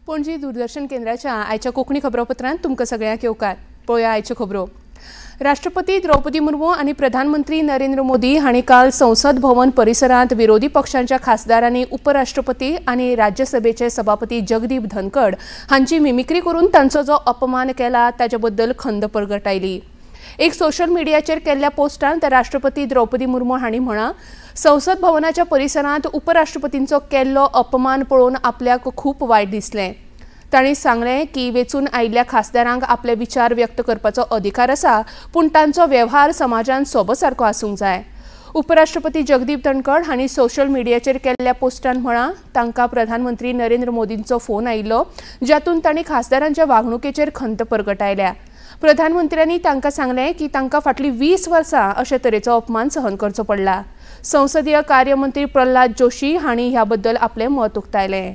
पणजी दूरदर्शन केंद्राच्या आयच्या कोंकणी खबरापत्रांत तुमकां सगळ्यांक येवकार। पळोवया आयच्यो खबरो। राष्ट्रपती द्रौपदी मुर्मू आणि प्रधानमंत्री नरेंद्र मोदी हांणी काल संसद भवन परिसरांत विरोधी पक्षांच्या खासदारांनी उपराष्ट्रपती आणि राज्यसभेचे सभापती जगदीप धनखड हांची मिमिक्री करून तांचो जो अपमान केला ताचे बद्दल खंत प्रगटायली। एक सोशल मिडियाचेर केल्ल्या पोस्टांत राष्ट्रपती द्रौपदी मुर्मू हांणी म्हणा, संसद भवनाच्या परिसरांत उपराष्ट्रपतींचो केल्लो अपमान पळोवन आपल्याक खूप वायट दिसलें। तांणी सांगलें की वेचून आयिल्ल्या खासदारांक आपले विचार व्यक्त करपाचो अधिकार आसा, पूण तांचो वेव्हार समाजांत सोबसारको आसूंक जाय। उपराष्ट्रपती जगदीप धनखड हांणी सोशल मिडियाचेर केल्ल्या पोस्टांत म्हणा, तांकां प्रधानमंत्री नरेंद्र मोदींचो फोन आयिल्लो, जातूंत तांणी खासदारांच्या वागणुकेचेर खंत प्रगटायल्या। प्रधानमंत्र्यांनी तांकां सांगलें की तांकां फाटलीं 20 वर्सां अशे तरेचो अपमान सहन करचो पडला। संसदीय कार्यमंत्री प्रल्हाद जोशी हांणी ह्या बद्दल आपलें मत उक्तायलें।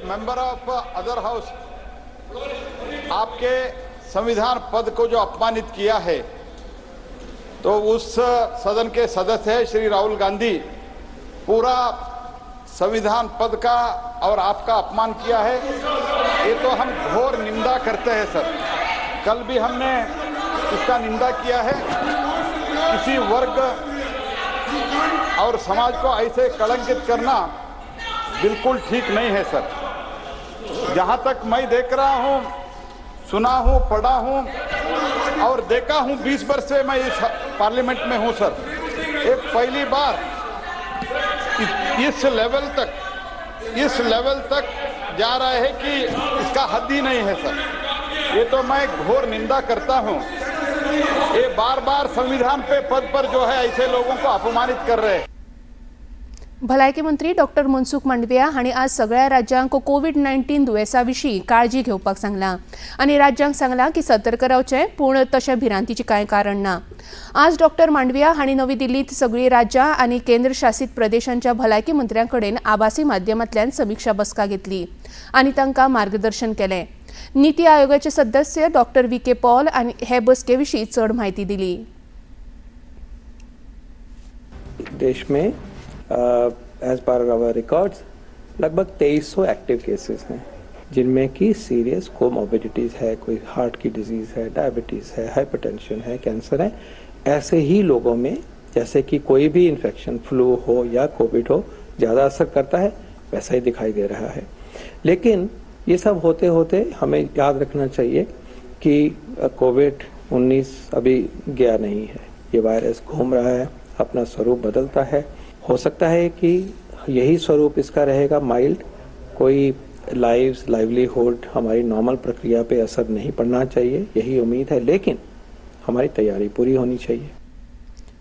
मेंबर ऑफ अदर हाउस, आपके संविधान पद को जो अपमानित किया है, तो उस सदन के सदस्य है श्री राहुल गांधी, पूरा संविधान पद का और आपका अपमान किया है। ये तो हम घोर निंदा करते हैं सर। कल भी हमने इसका निंदा किया है। किसी वर्ग और समाज को ऐसे कलंकित करना बिल्कुल ठीक नहीं है सर। जहां तक मैं देख रहा हूं, सुना हूं, पढ़ा हूं और देखा हूं, 20 वर्ष से मैं इस पार्लियामेंट में हूं सर, ये पहली बार इस लेवल तक जा रहा है कि इसका हद ही नहीं है सर। ये तो मैं घोर निंदा करता हूं। ये बार बार संविधान पे पद पर जो है ऐसे लोगों को अपमानित कर रहे हैं। भलायकी मंत्री डॉक्टर मनसुख मांडविया हांणी आज सगळ्या राज्यांक कोविड-19 दुयेसा विशीं काळजी घेवपाक सांगलां आनी राज्यांक सांगलां की सतर्क रावचें, पूण तशें भिरांतीचें कांय कारण ना। आज डॉक्टर मांडविया हांणी नवी दिल्लींत सगळीं राज्यां आनी केंद्र शासीत प्रदेशांच्या भलायकी मंत्र्यां कडेन आभासी माध्यमांतल्यान समिक्षा बसका घेतली आनी तांकां मार्गदर्शन केलें। नीती आयोगाचे सदस्य डॉक्टर व्ही.के. पॉल आनी हे बसके विशीं चड म्हायती दिली। देश में एज पर आवर रिकॉर्ड्स लगभग 2300 एक्टिव केसेस हैं, जिनमें की सीरियस कोमॉर्बिडिटीज़ है, कोई हार्ट की डिजीज़ है, डायबिटीज़ है, हाइपरटेंशन है, कैंसर है। ऐसे ही लोगों में जैसे कि कोई भी इन्फेक्शन, फ्लू हो या कोविड हो, ज़्यादा असर करता है, वैसा ही दिखाई दे रहा है। लेकिन ये सब होते होते हमें याद रखना चाहिए कि कोविड-19 अभी गया नहीं है। ये वायरस घूम रहा है, अपना स्वरूप बदलता है। हो सकता है कि यही स्वरूप इसका रहेगा माइल्ड, कोई लाइवलीहुड, हमारी नॉर्मल प्रक्रिया पे असर नहीं पड़ना चाहिए, यही उम्मीद है। लेकिन हमारी तैयारी पूरी होनी चाहिए।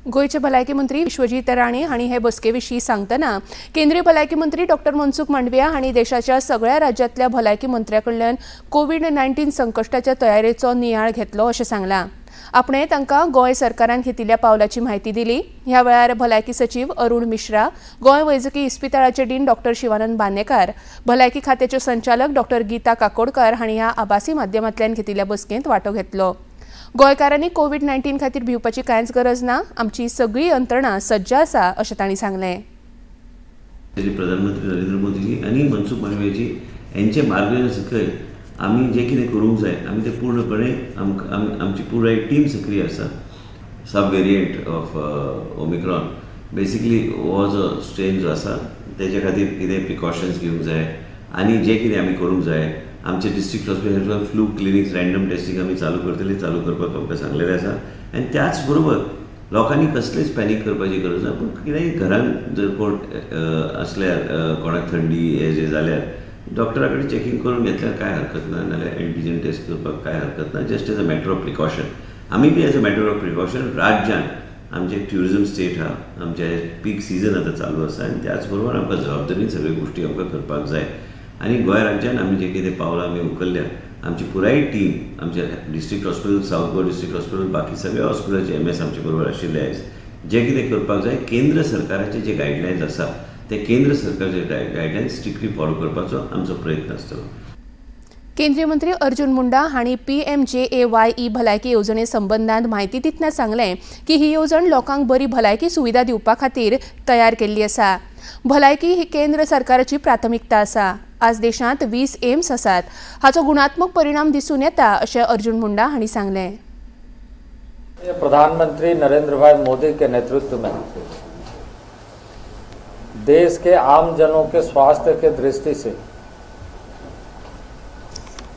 गोयचे भलायकी मंत्री विश्वजीत राणे हांणी हे बसके विशीं सांगतना केंद्रीय भलायकी मंत्री डॉक्टर मनसुख मांडविया हांणी देशाच्या सगळ्या राज्यांतल्या भलायकी मंत्र्यां कडल्यान कोविड-19 संकश्टाच्या तयारेचो नियाळ घेतलो अशें सांगलां। आपणे तांकां गोंय सरकारान घेतिल्ल्या पावलाची म्हायती दिली। ह्या वेळार भलायकी सचिव अरुण मिश्रा, गोंय वैजकी इस्पितळाचे डीन डॉक्टर शिवानंद बांदेकार, भलायकी खात्याच्यो संचालक डॉक्टर गीता काकोडकार हांणी ह्या आभासी माध्यमांतल्यान घेतिल्ल्या बसकेंत वांटो घेतलो। गोंयकारांनी कोविड-19 खातीर भिवपाची कांयच गरज ना, आमची सगळी यंत्रणा सज्ज आसा अशें तांणी सांगलें। प्रधानमंत्री नरेंद्र मोदीजी आणि मनसुख मांडवियाजी यांचे मार्गदर्शन सकयल आम्ही जे कितें करूंक जाय आमी ते पूर्णपणे आमची पुराय टीम सक्रिय आसा। सब वेरियंट ऑफ ओमिक्रॉन बेसिकली हो जो स्ट्रेन जो आसा तेजे खातीर कितें प्रिकॉशन्स घेवंक जाय आनी जे कितें आमी करूंक जाय, आमचे district hospital flu clinics random testing आमी चालू करपाक आमकां सांगलेलें आसा। आनी त्याच बरोबर लोकांनी कसलेच पॅनिक करपाची गरज ना, पूण कितेंय घरान जर कोण असल्यार कोणाक थंडी हे जे जाल्यार डॉक्टरा कडेन चेकिंग करून घेतल्यार काय हरकत ना, नाल्यार एंटीजन टेस्ट करपाक काय हरकत ना, just as a matter of precaution. आमी बी as a matter of precaution राज्यान आमचे ट्युरिझम स्टेट हा, आमचे पीक सीजन आता चालू आसा आनी त्याच बरोबर आमकां जबाबदारीन सगळ्यो गोष्टी आमकां करपाक जाय। आनी गोंय राज्यान आमी जे कितें पावलां आमी उखल्ल्या, आमची पुराय टीम आमचे district hospital, south Goa district hospital, बाकी सगळ्या हॉस्पिटलाचे MS आमचे बरोबर आशिल्ले आयज। जे कितें करपाक जाय, केंद्र सरकाराचे जे गायडलायन्स आसा ते केंद्र सरकारचे गायडलायन्स स्ट्रिक्टली फॉलो करपाचो आमचो प्रयत्न आसतलो। केंद्रीय मंत्री अर्जुन मुंडा हांणी PMJAY भलायकी येवजणे संबंधांत म्हायती दितना सांगलें की ही येवजण लोकांक बरी भलायकी सुविधा दिवपा खातीर तयार केल्ली आसा। भलायकी ही केंद्र सरकाराची प्राथमिकता आसा। आज देशांत 20 एम्स आसात। हाचो गुणात्मक परिणाम दिसून येता अशें अर्जुन मुंडा हांणी सांगलें। प्रधानमंत्री नरेंद्र भाई मोदी के नेतृत्व में देश के आम जनों के स्वास्थ्य के दृष्टि से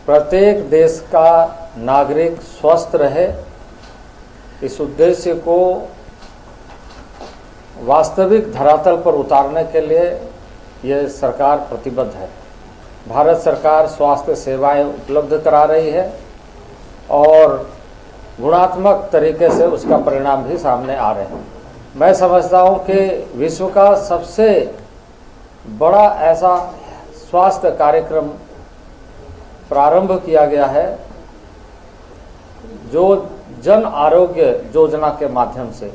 प्रत्येक देश का नागरिक स्वस्थ रहे, इस उद्देश्य को वास्तविक धरातल पर उतारने के लिए ये सरकार प्रतिबद्ध है। भारत सरकार स्वास्थ्य सेवाएं उपलब्ध करा रही है और गुणात्मक तरीके से उसका परिणाम भी सामने आ रहे हैं। मैं समझता हूँ कि विश्व का सबसे बड़ा ऐसा स्वास्थ्य कार्यक्रम प्रारंभ किया गया है जो जन आरोग्य योजना के माध्यम से।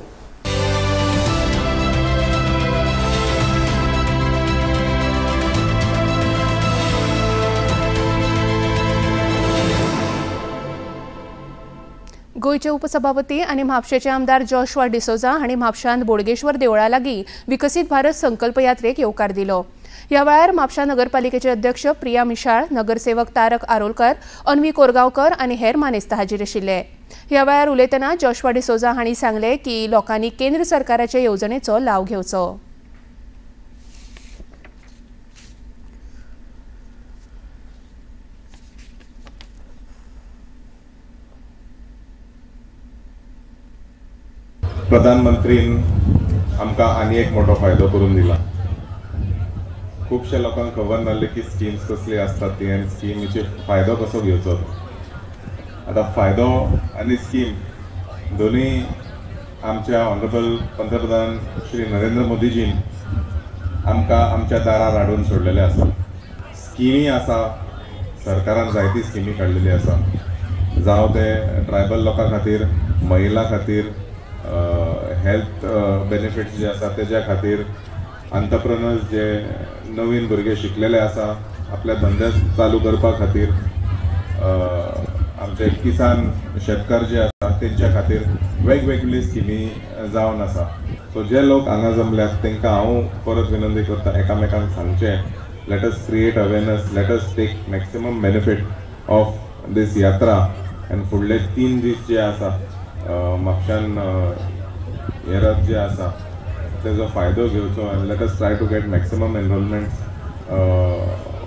गोयचे उपसभापती आणि म्हापशेचे आमदार जॉशुआ डिसोजा हांणी म्हापशांत बोडगेश्वर देवळा लागीं विकसीत भारत संकल्प यात्रेक येवकार दिलो। ह्या वेळार म्हापशा नगरपालिकेचे अध्यक्ष प्रिया मिशाळ, नगरसेवक तारक आरोलकर, अन्वी कोरगांवकर आनी हेर मानेस्त हाजीर आशिल्ले। ह्या वेळार उलयतना जॉशुआ डिसोजा हांणी सांगले की लोकांनी केंद्र सरकाराच्या येवजणेचो लाव घेवचो। प्रधानमंत्रीन आमकां आनी एक मोठो फायदो करून दिला। खुबशे लोकांक खबर नासलें की स्किम्स कसली आसतात ती आनी स्किमीचो फायदो कसो घेवचो। आतां फायदो आनी स्कीम दोनूय आमच्या ऑनरेबल पंतप्रधान श्री नरेंद्र मोदीजीन आमकां आमच्या दारार हाडून सोडलेले आसा। स्किमी आसा, सरकारान जायती स्किमी काडलेली आसा, जावं ते ट्रायबल लोकां खातीर, महिला खातीर, हेल्थ बेनिफिट्स जे आसा तेज्या खातीर, एंटरप्रेन्योर्स जे नवीन भुरगे शिकलेले आसा आपले धंदे चालू करपा खातीर, आमचे किसान शेतकार जे आसा तेंच्या खातीर वेगवेगळी स्किमी जावन आसा। सो जे लोक हांगा जमल्यात तेंकां हांव परत विनंती करता एकामेकांक सांगचें, let us create awareness, let us take maximum benefit of this यात्रा आनी फुडले 3 दीस जे आसा म्हापशान येरात जे आसा तेजो फायदो घेवचो आनी let us try to get maximum enrolment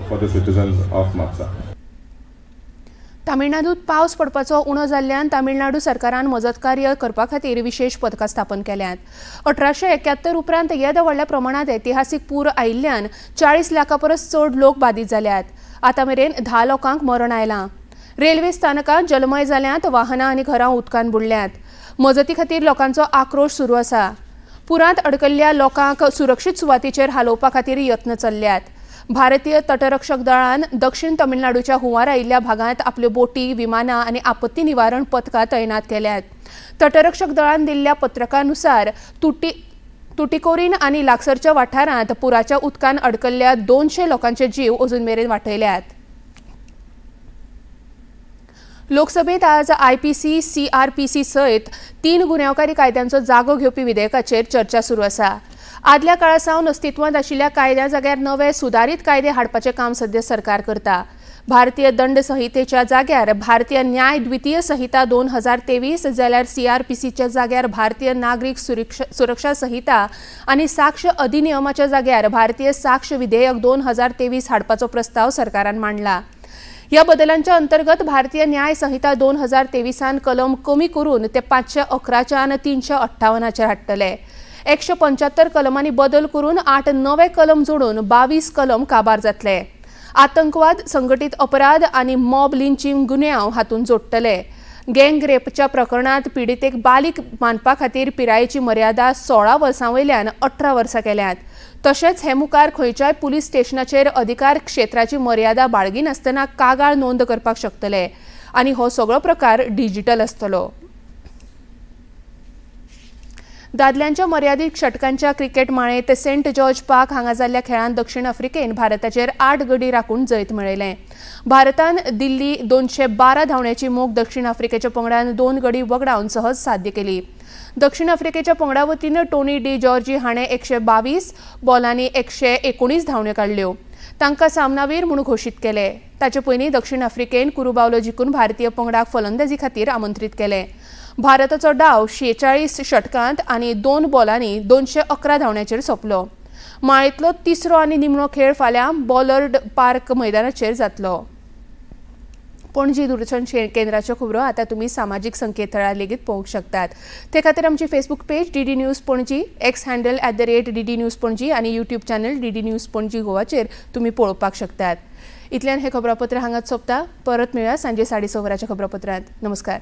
for the citizens of Mapusa. तामिळनाडूत पावस पडपाचो उणो जाल्ल्यान तामिळनाडू सरकारान मजत कार्य करपा खातीर विशेष पथकां स्थापन केल्यात। 1871 उपरांत येद व्हडल्या प्रमाणात ऐतिहासीक पूर आयिल्ल्यान 40 लाखां परस चड लोक बाधित जाल्यात। आतां मेरेन 10 लोकांक मरण आयलां। रेल्वे स्थानकां जलमय जाल्यांत, वाहनां आनी घरां उदकान बुडल्यात। मजती खातीर लोकांचो आक्रोश सुरू आसा। पुरांत अडकल्ल्या लोकांक सुरक्षीत सुवातीचेर हालोवपा खातीर यत्न चल्ल्यात। भारतीय तटरक्षक दळान दक्षिण तामिळनाडूच्या हुंवार आयिल्ल्या भागांत आपल्यो बोटी, विमानां आनी आपत्ती निवारण पथकां तैनात केल्यात। तटरक्षक दळान दिल्ल्या पत्रकानुसार तुटिकोरीन आनी लागसरच्या वाठारांत पुराच्या उदकान अडकल्ल्या 200 लोकांचे जीव अजून मेरेन वाटयल्यात। लोकसभेत आज IPC, CRPC सयत 3 गुन्यांवकारी कायद्यांचो जागो घेवपी विधेयकाचेर चर्चा सुरू आसा। आदल्या काळा सावन अस्तित्वांत आशिल्ल्या कायद्या जाग्यार नवे सुदारीत कायदे हाडपाचें काम सध्या सरकार करता। भारतीय दंड संहितेच्या जाग्यार भारतीय न्याय द्वितीय संहिता 2023 जाल्यार CRPCच्या जाग्यार भारतीय नागरिक सुरक्षा संहिता आनी साक्ष अधिनियमाच्या जाग्यार भारतीय साक्ष विधेयक 2023 हाडपाचो प्रस्ताव सरकारान मांडला। ह्या बदलांच्या अंतर्गत भारतीय न्याय संहिता 2023 कलम कमी करून ते 511च्यान 358चेर हाडटले। 175 कलमांनी बदल करून 8 नवे कलम जोडून 22 कलम काबार जातले। आतंकवाद, संघटीत अपराध आनी मॉब लिंचिंग गुन्यांव हातूंत जोडटले। गँग रेपच्या प्रकरणात पीडितेक बालीक मानपा खातीर पिरायेची मर्यादा 16 वर्सां वयल्यान 18 वर्सां केल्यात। तशेंच हे मुखार खंयच्याय पुलीस स्टेशनाचेर अधिकार क्षेत्राची मर्यादा बाळगिनासतना कागाळ नोंद करपाक शकतले आनी हो सगळो प्रकार डिजिटल आसतलो। दादल्यांच्या मर्यादित षटकांच्या क्रिकेट माळेंत सेंट जॉर्ज पार्क हांगा जाल्ल्या खेळांत दक्षिण आफ्रिकेन भारताचेर 8 गडी राखून जैत मेळयलें. भारतान दिल्ली 212 धांवड्याची मोख दक्षिण आफ्रिकेच्या पंगडान 2 गडी वगडावन सहज साध्य केली. दक्षिण आफ्रिकेच्या पंगडा वतीन टोनी डी जॉर्जी हाणें 122 बॉलांनी 119 धांवड्यो काडल्यो. तांकां सामनावीर म्हूण घोशीत केले. ताचे पयलीं दक्षिण आफ्रिकेन कुरुबावलो जिखून भारतीय पंगडाक फलंदाजी खातीर आमंत्रीत केले. भारताचो डाव 46 षटकांत आनी 2 बॉलांनी 211 धांवड्यांचेर सोंपलो. माळेंतलो तिसरो आनी निमणो खेळ फाल्यां बॉलर्ड पार्क मैदानाचेर जातलो. पणजी दूरदर्शन केंद्राच्यो खबरो आतां तुमी सामाजीक संकेतथळार लेगीत पळोवंक शकतात. ते खातीर आमची Facebook page DD news Panaji, X handle @DD news Panaji आनी YouTube channel DD news Panaji गोवाचेर तुमी पळोवपाक शकतात. इतल्यान हे खबरापत्र हांगाच सोंपता. परत मेळुया सांजे 6:30 वरांच्या खबरापत्रांत. नमस्कार.